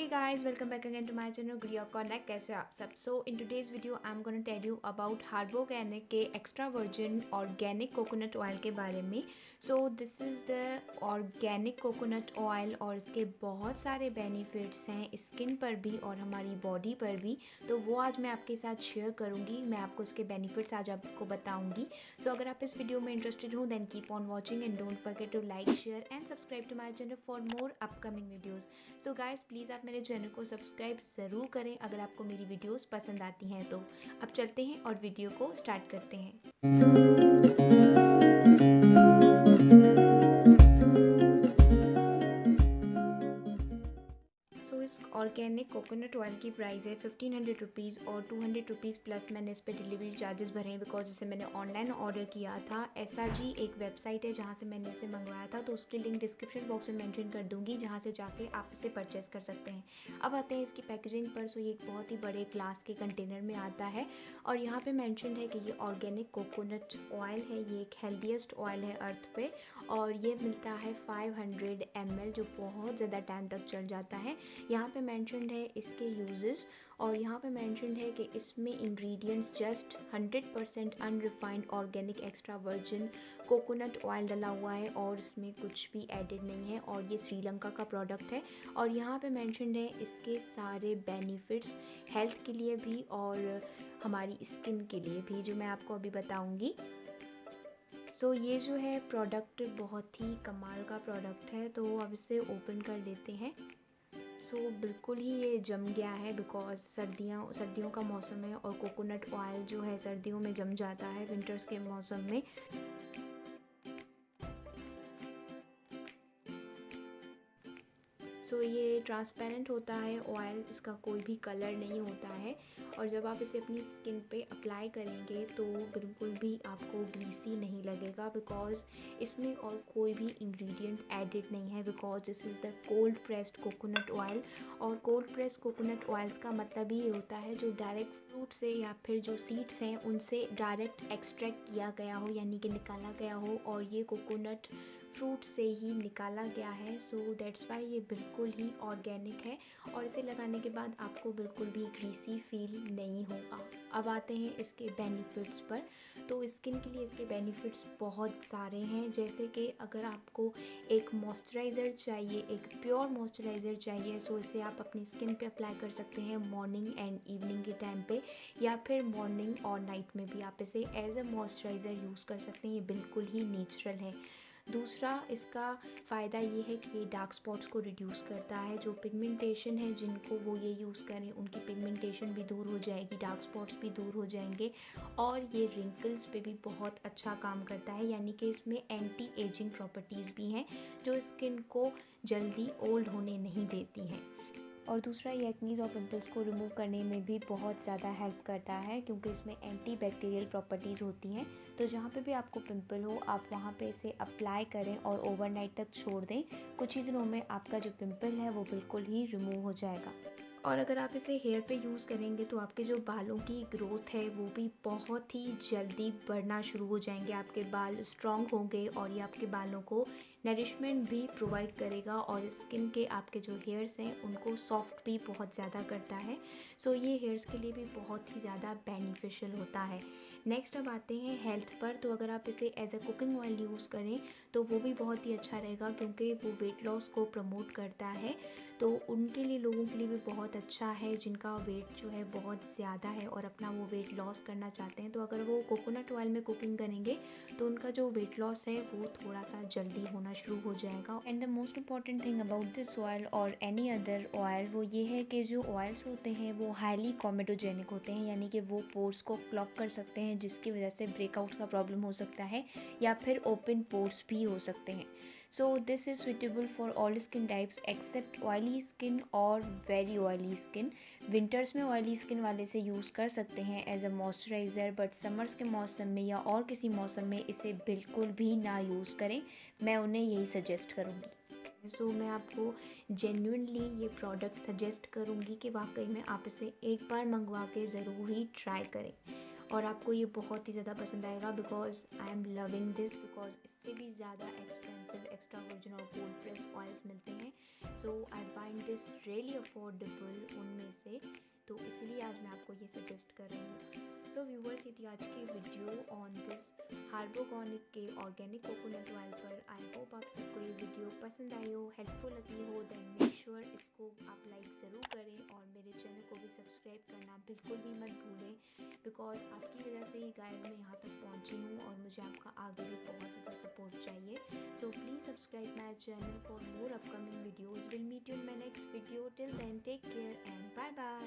Hey guys, welcome back again to my channel Griya Connect. कैसे हो आप सब? So in today's video I'm gonna tell you about Harbo Organic के extra virgin organic coconut oil के बारे में. So this is the organic coconut oil और इसके बहुत सारे benefits हैं स्किन पर भी और हमारी बॉडी पर भी. तो वो आज मैं आपके साथ शेयर करूँगी. मैं आपको इसके benefits आज आपको बताऊँगी. So अगर आप इस वीडियो में इंटरेस्टेड हो then keep on watching and don't forget to like, share and subscribe to my channel for more upcoming videos. So guys please आप मेरे चैनल को सब्सक्राइब ज़रूर करें अगर आपको मेरी वीडियोस पसंद आती हैं तो. अब चलते हैं और वीडियो को स्टार्ट करते हैं. इस ऑर्गेनिक कोकोनट ऑयल की प्राइस है 1500 रुपीज़ और 200 रुपीज़ प्लस मैंने इस पर डिलीवरी चार्जेस भरे हैं बिकॉज इसे मैंने ऑनलाइन ऑर्डर किया था. SRG एक वेबसाइट है जहाँ से मैंने इसे मंगवाया था, तो उसकी लिंक डिस्क्रिप्शन बॉक्स में मेंशन कर दूँगी जहाँ से जाके आप इसे परचेस कर सकते हैं. अब आते हैं इसकी पैकेजिंग पर. सो ये एक बहुत ही बड़े ग्लास के कंटेनर में आता है और यहाँ पर मैंशन है कि ये ऑर्गेनिक कोकोनट ऑयल है. ये एक हेल्दीएस्ट ऑयल है अर्थ पे और ये मिलता है 500 ml जो बहुत ज़्यादा टाइम तक चल जाता है. यहाँ पे मेंशन्ड है इसके यूजेस और यहाँ पे मेंशन्ड है कि इसमें ingredients just 100% unrefined organic extra virgin coconut oil डला हुआ है और इसमें कुछ भी एडिड नहीं है और ये श्रीलंका का प्रोडक्ट है. और यहाँ पे मेंशन्ड है इसके सारे बेनिफिट्स हेल्थ के लिए भी और हमारी स्किन के लिए भी जो मैं आपको अभी बताऊँगी. सो ये जो है प्रोडक्ट बहुत ही कमाल का प्रोडक्ट है, तो अब इसे ओपन कर लेते हैं. सो बिल्कुल ही ये जम गया है बिकॉज सर्दियों का मौसम है और कोकोनट ऑयल जो है सर्दियों में जम जाता है विंटर्स के मौसम में. सो ये ट्रांसपेरेंट होता है ऑयल, इसका कोई भी कलर नहीं होता है और जब आप इसे अपनी स्किन पे अप्लाई करेंगे तो बिल्कुल भी आपको ग्रीसी नहीं लगेगा बिकॉज इसमें और कोई भी इंग्रेडिएंट एडिड नहीं है because this is the cold pressed coconut oil. और कोल्ड प्रेस्ड कोकोनट ऑयल्स का मतलब ही ये होता है जो डायरेक्ट फ्रूट से या फिर जो सीड्स हैं उनसे डायरेक्ट एक्सट्रैक्ट किया गया हो यानी कि निकाला गया हो और ये कोकोनट फ्रूट से ही निकाला गया है. सो दैट्स वाई ये बिल्कुल ही ऑर्गेनिक है और इसे लगाने के बाद आपको बिल्कुल भी ग्रीसी फील नहीं होगा. अब आते हैं इसके बेनिफिट्स पर. तो स्किन के लिए इसके बेनिफिट्स बहुत सारे हैं, जैसे कि अगर आपको एक मॉइस्चराइज़र चाहिए, एक प्योर मॉइस्चराइज़र चाहिए, सो इसे आप अपनी स्किन पे अप्लाई कर सकते हैं मॉर्निंग एंड इवनिंग के टाइम पे या फिर मॉर्निंग और नाइट में भी आप इसे एज अ मॉइस्चराइज़र यूज़ कर सकते हैं. ये बिल्कुल ही नेचुरल है. दूसरा इसका फ़ायदा ये है कि ये डार्क स्पॉट्स को रिड्यूस करता है. जो पिगमेंटेशन है जिनको वो ये यूज़ करें उनकी पिगमेंटेशन भी दूर हो जाएगी, डार्क स्पॉट्स भी दूर हो जाएंगे और ये रिंकल्स पे भी बहुत अच्छा काम करता है यानी कि इसमें एंटी एजिंग प्रॉपर्टीज़ भी हैं जो स्किन को जल्दी ओल्ड होने नहीं देती हैं. और दूसरा ये एक्नीज़ और पिंपल्स को रिमूव करने में भी बहुत ज़्यादा हेल्प करता है क्योंकि इसमें एंटी बैक्टीरियल प्रॉपर्टीज़ होती हैं. तो जहाँ पे भी आपको पिंपल हो आप वहाँ पे इसे अप्लाई करें और ओवरनाइट तक छोड़ दें. कुछ ही दिनों में आपका जो पिंपल है वो बिल्कुल ही रिमूव हो जाएगा. और अगर आप इसे हेयर पे यूज़ करेंगे तो आपके जो बालों की ग्रोथ है वो भी बहुत ही जल्दी बढ़ना शुरू हो जाएंगे. आपके बाल स्ट्रॉन्ग होंगे और ये आपके बालों को नरिशमेंट भी प्रोवाइड करेगा और स्किन के आपके जो हेयर्स हैं उनको सॉफ्ट भी बहुत ज़्यादा करता है. सो ये हेयर्स के लिए भी बहुत ही ज़्यादा बेनिफिशियल होता है. नेक्स्ट अब आते हैं हेल्थ पर. तो अगर आप इसे as a cooking oil use करें तो वो भी बहुत ही अच्छा रहेगा क्योंकि वो वेट लॉस को प्रमोट करता है. तो उनके लिए, लोगों के लिए भी बहुत अच्छा है जिनका वेट जो है बहुत ज़्यादा है और अपना वो वेट लॉस करना चाहते हैं. तो अगर वो कोकोनट ऑयल में कुकिंग करेंगे तो उनका जो वेट लॉस है वो थोड़ा सा जल्दी होना शुरू हो जाएगा. And the most important thing about this oil और एनी अदर ऑयल वो ये है कि जो ऑयल्स होते हैं वो हाईली कॉमेडोजेनिक होते हैं यानी कि वो पोर्स को क्लॉग कर सकते हैं जिसकी वजह से ब्रेकआउट का प्रॉब्लम हो सकता है या फिर ओपन पोर्स भी हो सकते हैं. So this is suitable for all skin types except oily skin और very oily skin. विंटर्स में ऑयली स्किन वाले से यूज़ कर सकते हैं as a moisturiser but summers के मौसम में या और किसी मौसम में इसे बिल्कुल भी ना यूज़ करें. मैं उन्हें यही सजेस्ट करूँगी. सो मैं आपको जेन्युइनली ये प्रोडक्ट सजेस्ट करूँगी कि वाकई में आप इसे एक बार मंगवा के ज़रूर ही ट्राई करें. और आपको ये बहुत ही ज़्यादा पसंद आएगा because I am loving this, because इससे भी ज़्यादा एक्सपेंसिव एक्स्ट्रा वर्जिन और कोल्ड प्रेस ऑयल्स मिलते हैं। So I find this really affordable उनमें से, तो इसलिए आज मैं आपको ये सजेस्ट कर रही हूँ। सो व्यूवर्स, ये थी आज की वीडियो ऑन दिस हार्बोकॉनिक के ऑर्गेनिक कोकोनट ऑयल पर। आई होप आप सबको ये वीडियो पसंद आई हो, हेल्पफुल लगी हो। देन मेक श्योर इसको आप लाइक ज़रूर करें और मेरे चैनल को भी सब्सक्राइब करना बिल्कुल भी मत भूलें, बिकॉज आपकी वजह से ही गाइस मैं यहाँ तक पहुँची हूँ और मुझे आपका आगे भी बहुत ज़्यादा सपोर्ट चाहिए। So please subscribe my channel for more upcoming videos. Will meet you in my next video. Till then take care and bye bye.